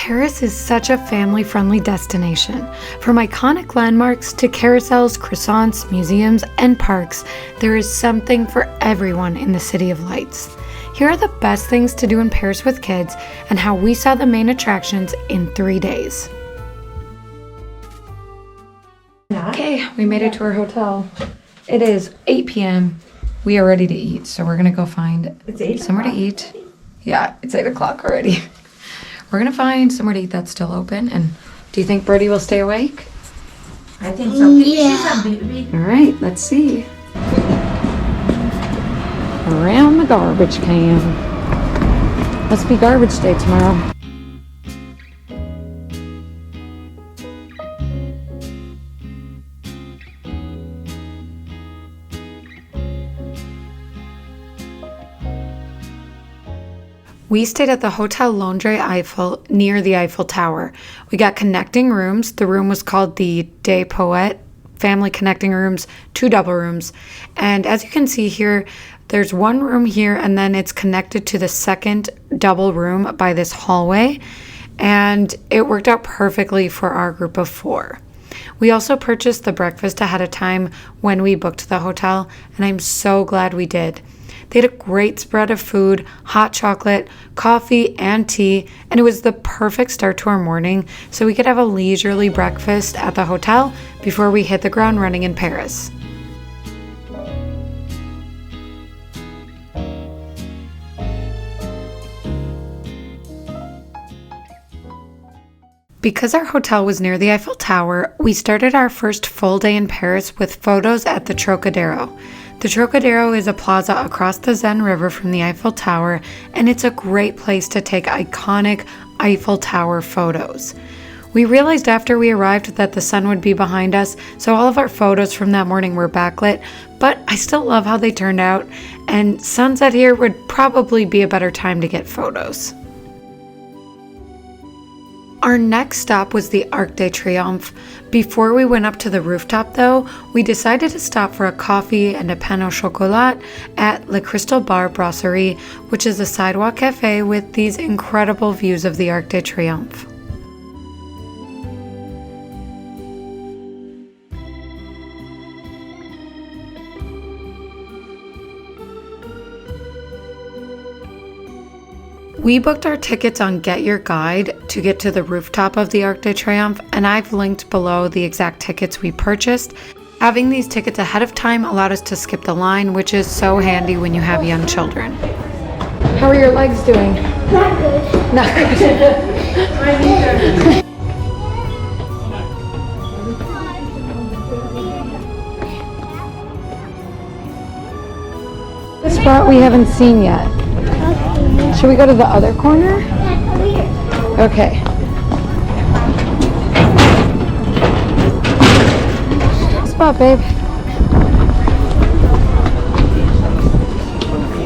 Paris is such a family-friendly destination. From iconic landmarks to carousels, croissants, museums, and parks, there is something for everyone in the City of Lights. Here are the best things to do in Paris with kids and how we saw the main attractions in 3 days. Okay, we made it to our hotel. It is 8 p.m. We are ready to eat, so we're gonna go find somewhere to eat. Yeah, it's 8 o'clock already. We're gonna find somewhere to eat that's still open. And do you think Birdie will stay awake? I think so. Yeah. All right, let's see. Around the garbage can. Must be garbage day tomorrow. We stayed at the Hotel Londres Eiffel near the Eiffel Tower. We got connecting rooms. The room was called the Des Poètes, family connecting rooms, 2 double rooms. And as you can see here, there's one room here and then it's connected to the second double room by this hallway. And it worked out perfectly for our group of 4. We also purchased the breakfast ahead of time when we booked the hotel, and I'm so glad we did. They had a great spread of food, hot chocolate, coffee, and tea, and it was the perfect start to our morning so we could have a leisurely breakfast at the hotel before we hit the ground running in Paris. Because our hotel was near the Eiffel Tower, we started our first full day in Paris with photos at the Trocadéro. The Trocadéro is a plaza across the Seine River from the Eiffel Tower, and it's a great place to take iconic Eiffel Tower photos. We realized after we arrived that the sun would be behind us, so all of our photos from that morning were backlit, but I still love how they turned out, and sunset here would probably be a better time to get photos. Our next stop was the Arc de Triomphe. Before we went up to the rooftop though, we decided to stop for a coffee and a pain au chocolat at Le Crystal Bar Brasserie, which is a sidewalk cafe with these incredible views of the Arc de Triomphe. We booked our tickets on Get Your Guide to get to the rooftop of the Arc de Triomphe, and I've linked below the exact tickets we purchased. Having these tickets ahead of time allowed us to skip the line, which is so handy when you have young children. How are your legs doing? Not good. Not good. I need The spot we haven't seen yet. Should we go to the other corner? Okay. Spot, babe.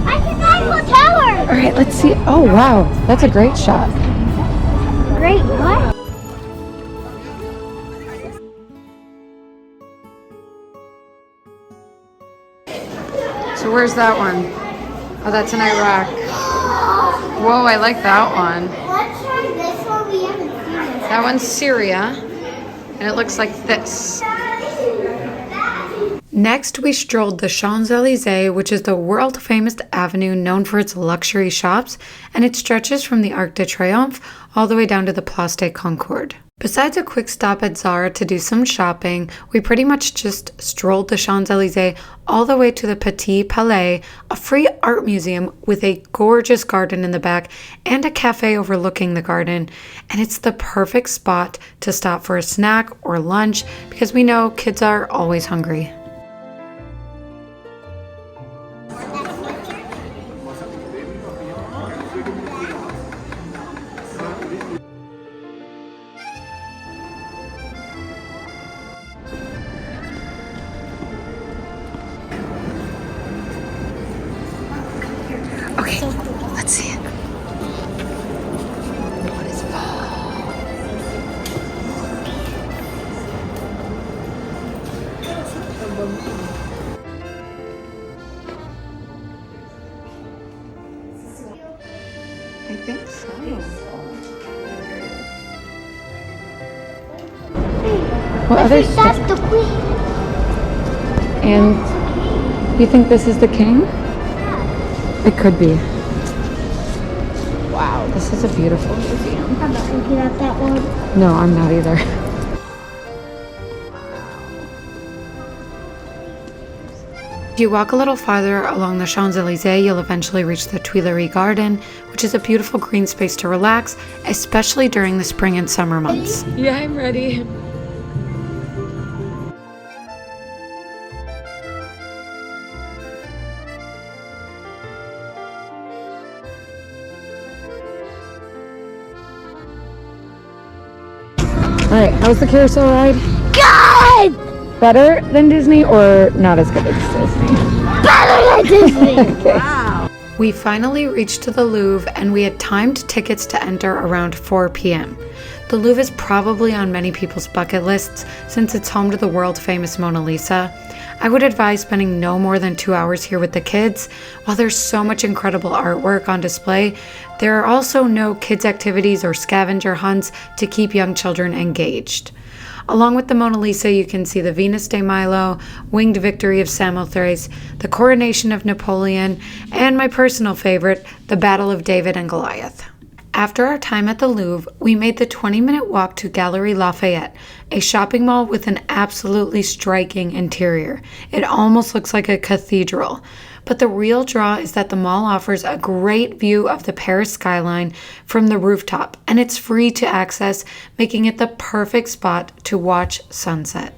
I can Eiffel Tower. All right, let's see. Oh, wow. That's a great shot. Great, what? So where's that one? Oh, that's in Iraq. Whoa, I like that one. Let's try this one. We haven't seen this. That one's Syria, and it looks like this. Next, we strolled the Champs-Élysées, which is the world-famous avenue known for its luxury shops, and it stretches from the Arc de Triomphe all the way down to the Place de Concorde. Besides a quick stop at Zara to do some shopping, we pretty much just strolled the Champs-Élysées all the way to the Petit Palais, a free art museum with a gorgeous garden in the back and a cafe overlooking the garden. And it's the perfect spot to stop for a snack or lunch because we know kids are always hungry. Okay, let's see it. What is What other That's the queen. And you think this is the king? Yeah. It could be. Wow, this is a beautiful museum. I'm not looking at that one. No, I'm not either. If you walk a little farther along the Champs-Élysées, you'll eventually reach the Tuileries Garden, which is a beautiful green space to relax, especially during the spring and summer months. Yeah, I'm ready. Alright, how's the carousel ride? Good! Better than Disney or not as good as Disney? Better than Disney! Okay. Wow. We finally reached the Louvre and we had timed tickets to enter around 4 p.m. The Louvre is probably on many people's bucket lists since it's home to the world famous Mona Lisa. I would advise spending no more than 2 hours here with the kids. While there's so much incredible artwork on display, there are also no kids' activities or scavenger hunts to keep young children engaged. Along with the Mona Lisa, you can see the Venus de Milo, Winged Victory of Samothrace, the Coronation of Napoleon, and my personal favorite, the Battle of David and Goliath. After our time at the Louvre, we made the 20-minute walk to Galeries Lafayette, a shopping mall with an absolutely striking interior. It almost looks like a cathedral. But the real draw is that the mall offers a great view of the Paris skyline from the rooftop, and it's free to access, making it the perfect spot to watch sunset.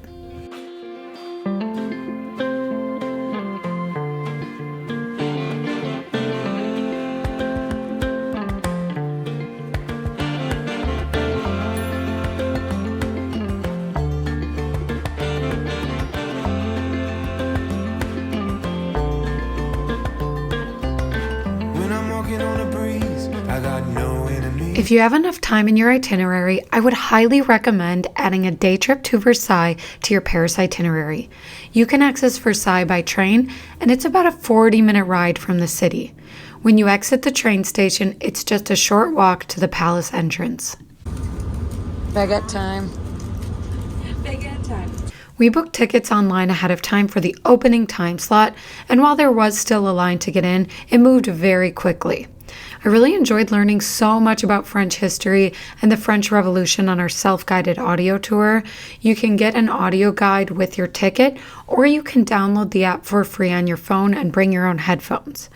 If you have enough time in your itinerary, I would highly recommend adding a day trip to Versailles to your Paris itinerary. You can access Versailles by train, and it's about a 40-minute ride from the city. When you exit the train station, it's just a short walk to the palace entrance. Baguette time. Baguette time. We booked tickets online ahead of time for the opening time slot, and while there was still a line to get in, it moved very quickly. I really enjoyed learning so much about French history and the French Revolution on our self-guided audio tour. You can get an audio guide with your ticket, or you can download the app for free on your phone and bring your own headphones.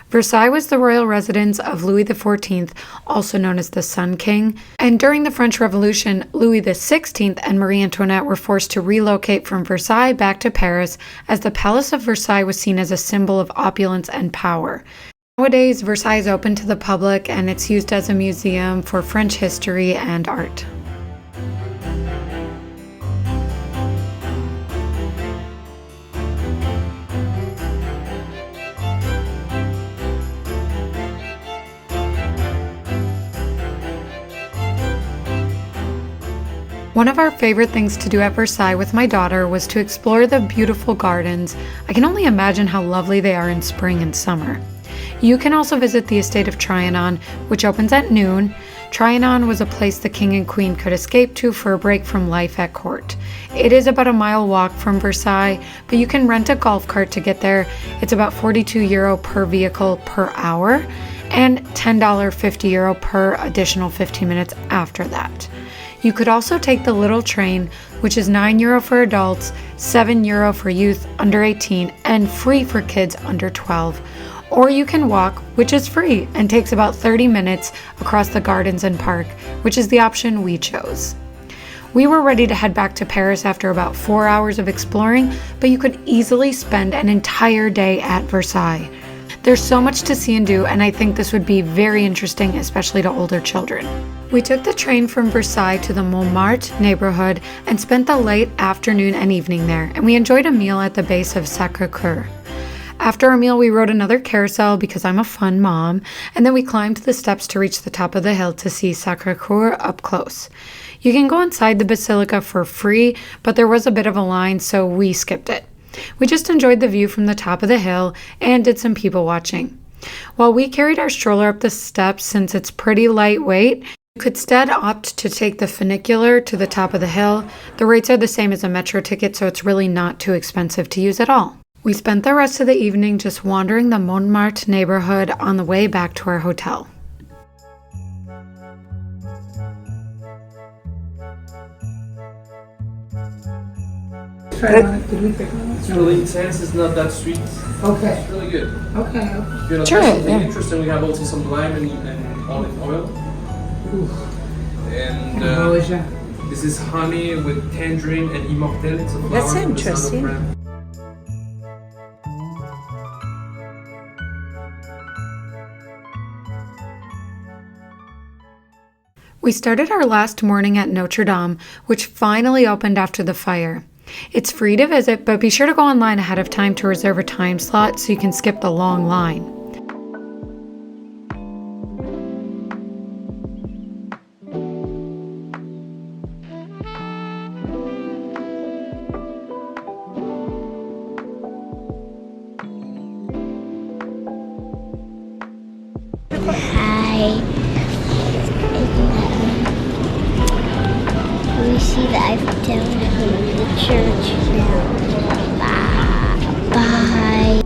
Versailles was the royal residence of Louis XIV, also known as the Sun King, and during the French Revolution, Louis XVI and Marie Antoinette were forced to relocate from Versailles back to Paris, as the Palace of Versailles was seen as a symbol of opulence and power. Nowadays, Versailles is open to the public and it's used as a museum for French history and art. One of our favorite things to do at Versailles with my daughter was to explore the beautiful gardens. I can only imagine how lovely they are in spring and summer. You can also visit the estate of Triomphe, which opens at noon. Triomphe was a place the king and queen could escape to for a break from life at court. It is about a mile walk from Versailles, but you can rent a golf cart to get there. It's about €42 per vehicle per hour and €10.50 per additional 15 minutes after that. You could also take the little train, which is €9 for adults, €7 for youth under 18, and free for kids under 12. Or you can walk, which is free and takes about 30 minutes across the gardens and park, which is the option we chose. We were ready to head back to Paris after about 4 hours of exploring, but you could easily spend an entire day at Versailles. There's so much to see and do, and I think this would be very interesting, especially to older children. We took the train from Versailles to the Montmartre neighborhood and spent the late afternoon and evening there, and we enjoyed a meal at the base of Sacré-Cœur. After our meal, we rode another carousel because I'm a fun mom, and then we climbed the steps to reach the top of the hill to see Sacré-Cœur up close. You can go inside the basilica for free, but there was a bit of a line, so we skipped it. We just enjoyed the view from the top of the hill and did some people watching. While we carried our stroller up the steps, since it's pretty lightweight, You could instead opt to take the funicular to the top of the hill. The rates are the same as a metro ticket, so it's really not too expensive to use at all. We spent the rest of the evening just wandering the Montmartre neighborhood on the way back to our hotel. It's really intense, it's not that sweet. Okay. It's really good. Okay. If you're not Try it, something yeah. interesting, we have also some lime and olive oil. And this is honey with tangerine and immortelle. It's a flower That's from the south of interesting. France. We started our last morning at Notre-Dame, which finally opened after the fire. It's free to visit, but be sure to go online ahead of time to reserve a time slot so you can skip the long line. Hi. We see the Eiffel Tower and the church now. Bye.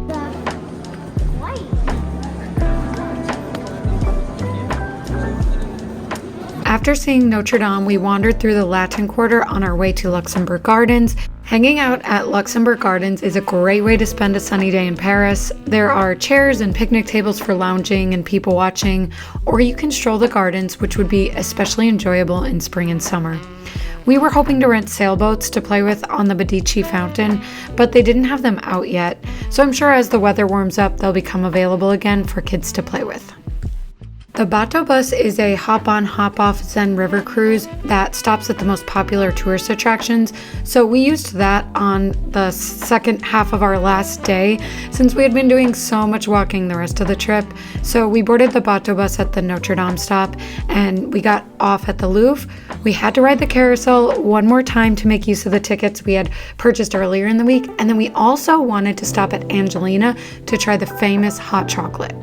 After seeing Notre Dame, we wandered through the Latin Quarter on our way to Luxembourg Gardens. Hanging out at Luxembourg Gardens is a great way to spend a sunny day in Paris. There are chairs and picnic tables for lounging and people watching, or you can stroll the gardens, which would be especially enjoyable in spring and summer. We were hoping to rent sailboats to play with on the Medici fountain, but they didn't have them out yet, so I'm sure as the weather warms up, they'll become available again for kids to play with. The Bateau Bus is a hop-on, hop-off Seine River cruise that stops at the most popular tourist attractions, so we used that on the second half of our last day since we had been doing so much walking the rest of the trip. So we boarded the Bateau Bus at the Notre Dame stop and we got off at the Louvre. We had to ride the carousel one more time to make use of the tickets we had purchased earlier in the week, and then we also wanted to stop at Angelina to try the famous hot chocolate.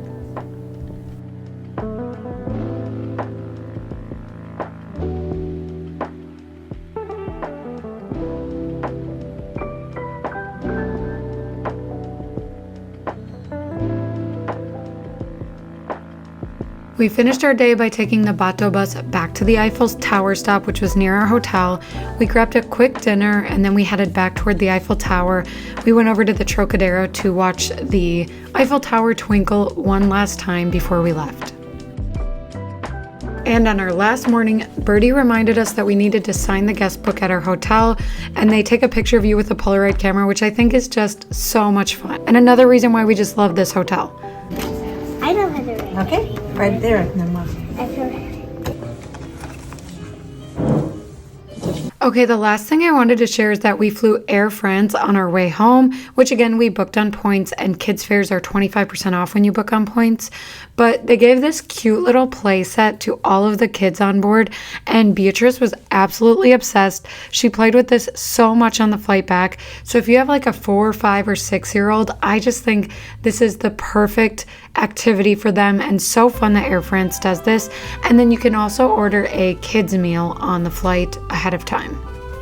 We finished our day by taking the Bateau Bus back to the Eiffel Tower stop, which was near our hotel. We grabbed a quick dinner and then we headed back toward the Eiffel Tower. We went over to the Trocadéro to watch the Eiffel Tower twinkle one last time before we left. And on our last morning, Birdie reminded us that we needed to sign the guest book at our hotel, and they take a picture of you with a Polaroid camera, which I think is just so much fun. And another reason why we just love this hotel. I know how to write. Okay, right there, Nama. I feel Okay, the last thing I wanted to share is that we flew Air France on our way home, which again, we booked on points, and kids' fares are 25% off when you book on points. But they gave this cute little play set to all of the kids on board, and Beatrice was absolutely obsessed. She played with this so much on the flight back. So if you have like a 4, 5, or 6-year-old, I just think this is the perfect activity for them, and so fun that Air France does this. And then you can also order a kids meal on the flight ahead of time.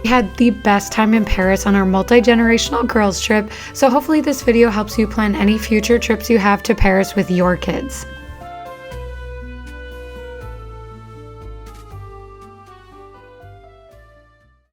We had the best time in Paris on our multi-generational girls trip, so hopefully this video helps you plan any future trips you have to Paris with your kids.